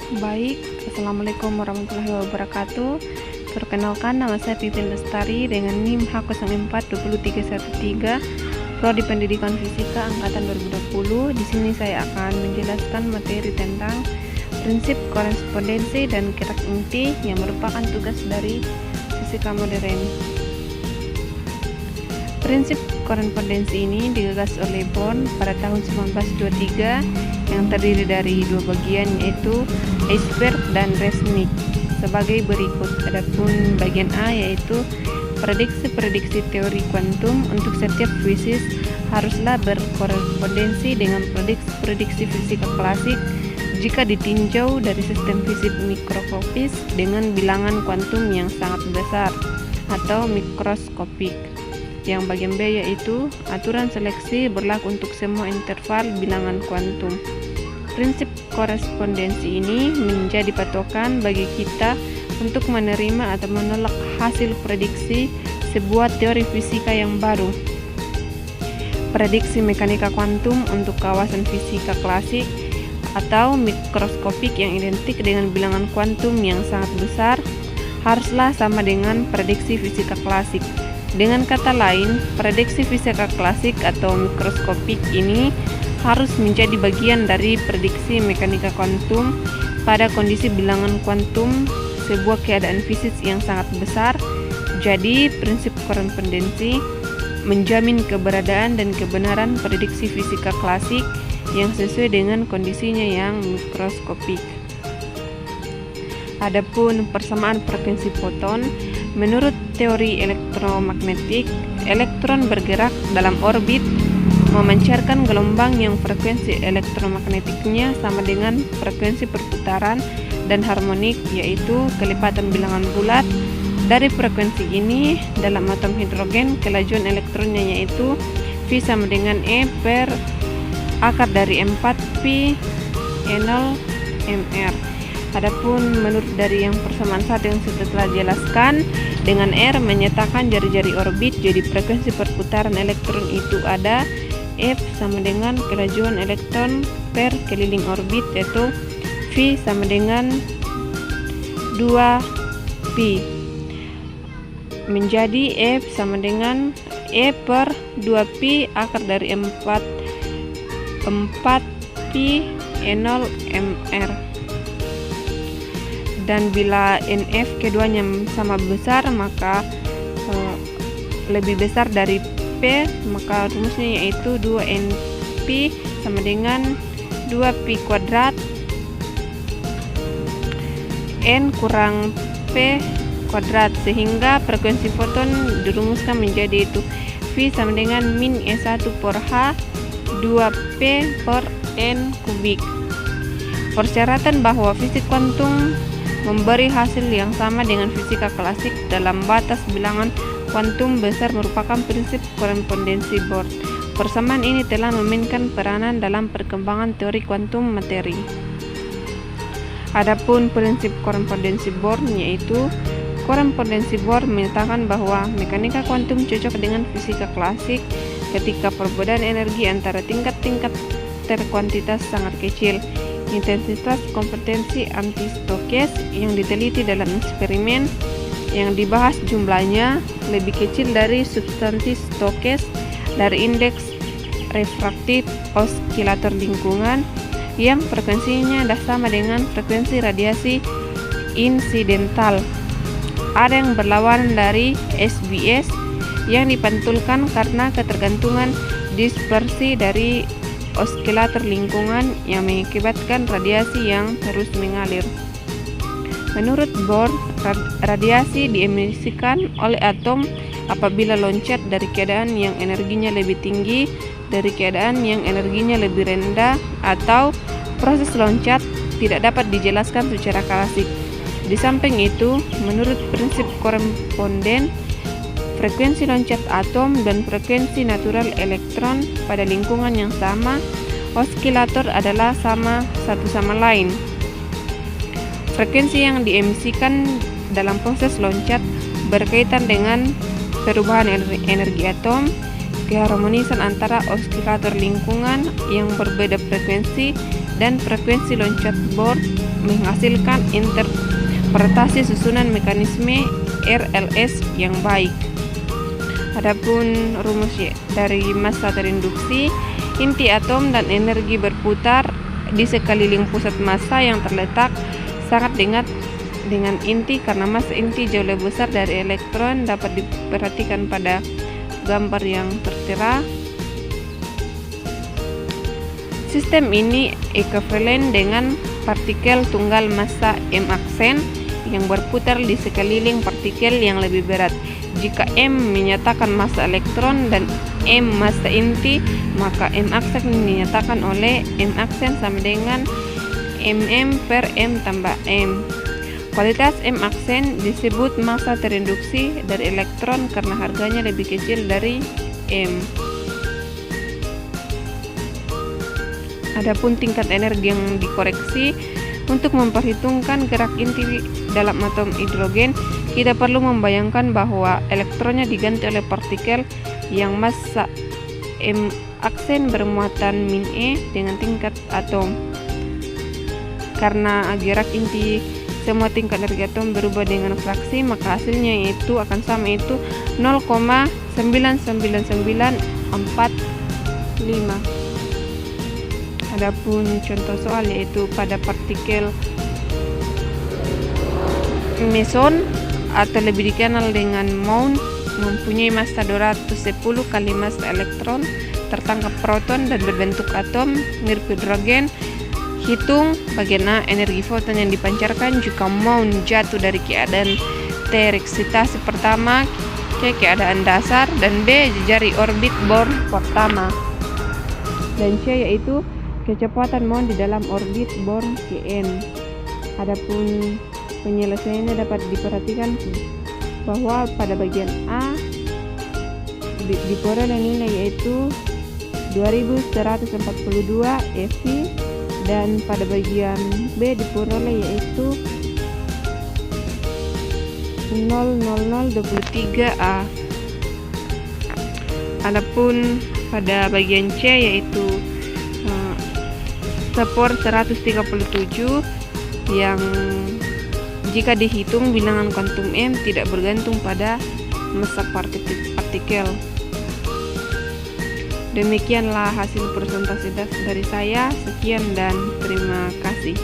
Baik, Assalamualaikum warahmatullahi wabarakatuh. Perkenalkan, nama saya Pipin Lestari dengan NIM H04-20313, Prodi Pendidikan Fisika Angkatan 2020. Di sini saya akan menjelaskan materi tentang prinsip korespondensi dan gerak inti yang merupakan tugas dari fisika modern. Prinsip korespondensi ini digagas oleh Born pada tahun 1923 yang terdiri dari dua bagian, yaitu Iceberg dan Resnick sebagai berikut. Adapun bagian A yaitu prediksi-prediksi teori kuantum untuk setiap fisis haruslah berkorespondensi dengan prediksi-prediksi fisika klasik jika ditinjau dari sistem fisik mikroskopis dengan bilangan kuantum yang sangat besar atau mikroskopik. Yang bagian B yaitu aturan seleksi berlaku untuk semua interval bilangan kuantum. Prinsip korespondensi ini menjadi patokan bagi kita untuk menerima atau menolak hasil prediksi sebuah teori fisika yang baru. Prediksi mekanika kuantum untuk kawasan fisika klasik atau mikroskopik yang identik dengan bilangan kuantum yang sangat besar haruslah sama dengan prediksi fisika klasik. Dengan kata lain, prediksi fisika klasik atau mikroskopik ini harus menjadi bagian dari prediksi mekanika kuantum pada kondisi bilangan kuantum sebuah keadaan fisik yang sangat besar. Jadi, prinsip korespondensi menjamin keberadaan dan kebenaran prediksi fisika klasik yang sesuai dengan kondisinya yang mikroskopik. Adapun persamaan frekuensi foton, menurut teori elektromagnetik, elektron bergerak dalam orbit memancarkan gelombang yang frekuensi elektromagnetiknya sama dengan frekuensi perputaran dan harmonik, yaitu kelipatan bilangan bulat. Dari frekuensi ini, dalam atom hidrogen, kelajuan elektronnya yaitu V sama dengan E per akar dari 4pi E0 mR. Adapun menurut dari yang persamaan satu yang sudah telah jelaskan, dengan R menyatakan jari-jari orbit, jadi frekuensi perputaran elektron itu ada F sama dengan kelajuan elektron per keliling orbit, yaitu V sama dengan 2pi, menjadi F sama dengan E per 2pi akar dari 4pi E0 mR. Dan bila NF keduanya sama besar, maka lebih besar dari P, maka rumusnya yaitu 2NP sama dengan 2P kuadrat N kurang P kuadrat, sehingga frekuensi foton dirumuskan menjadi itu V sama dengan min E1 per H 2P per N kubik. Persyaratan bahwa fisik kuantum memberi hasil yang sama dengan fisika klasik dalam batas bilangan kuantum besar merupakan prinsip korespondensi Born. Persamaan ini telah memainkan peranan dalam perkembangan teori kuantum materi. Adapun prinsip korespondensi Born yaitu korespondensi Born menyatakan bahwa mekanika kuantum cocok dengan fisika klasik ketika perbedaan energi antara tingkat-tingkat terkuantitas sangat kecil. Intensitas kompetensi anti-Stokes yang diteliti dalam eksperimen yang dibahas jumlahnya lebih kecil dari substansi Stokes dari indeks refraktif oskilator lingkungan yang frekuensinya sama dengan frekuensi radiasi insidental. Ada yang berlawanan dari SBS yang dipantulkan karena ketergantungan dispersi dari oskilator lingkungan yang mengakibatkan radiasi yang terus mengalir. Menurut Born, radiasi diemisikan oleh atom apabila loncat dari keadaan yang energinya lebih tinggi dari keadaan yang energinya lebih rendah, atau proses loncat tidak dapat dijelaskan secara klasik. Di samping itu, menurut prinsip koresponden, frekuensi loncat atom dan frekuensi natural elektron pada lingkungan yang sama, oskilator adalah sama satu sama lain. Frekuensi yang diemisikan dalam proses loncat berkaitan dengan perubahan energi atom, keharmonisan antara oskilator lingkungan yang berbeda frekuensi dan frekuensi loncat Born menghasilkan interpretasi susunan mekanisme RLS yang baik. Adapun rumus dari massa terinduksi, inti atom dan energi berputar di sekeliling pusat massa yang terletak sangat dekat dengan inti karena massa inti jauh lebih besar dari elektron. Dapat diperhatikan pada gambar yang tertera. Sistem ini ekuivalen dengan partikel tunggal massa m aksen yang berputar di sekeliling partikel yang lebih berat. Jika M menyatakan massa elektron dan M massa inti, maka M aksen dinyatakan oleh M aksen sama dengan mm per M tambah M. Kualitas M aksen disebut massa terinduksi dari elektron karena harganya lebih kecil dari M. Adapun tingkat energi yang dikoreksi untuk memperhitungkan gerak inti dalam atom hidrogen, kita perlu membayangkan bahwa elektronnya diganti oleh partikel yang massa M aksen bermuatan min E dengan tingkat atom. Karena gerak inti semua tingkat energi atom berubah dengan fraksi, maka hasilnya itu akan sama, itu 0,99945. Adapun contoh soal yaitu pada partikel meson atau lebih dikenal dengan muon mempunyai massa 210 kali massa elektron, tertangkap proton dan berbentuk atom mirip hidrogen. Hitung bagian A energi foton yang dipancarkan jika muon jatuh dari keadaan T eksitasi pertama ke keadaan dasar, dan B jari orbit Bohr pertama, dan C yaitu kecepatan muon di dalam orbit Bohr Kn. Adapun penyelesaiannya dapat diperhatikan bahwa pada bagian A diperoleh nilai yaitu 2142 eV, dan pada bagian B diperoleh yaitu 00023 A. Adapun pada bagian C yaitu skor 137 yang jika dihitung bilangan kuantum M tidak bergantung pada massa partikel. Demikianlah hasil presentasi dari saya. Sekian dan terima kasih.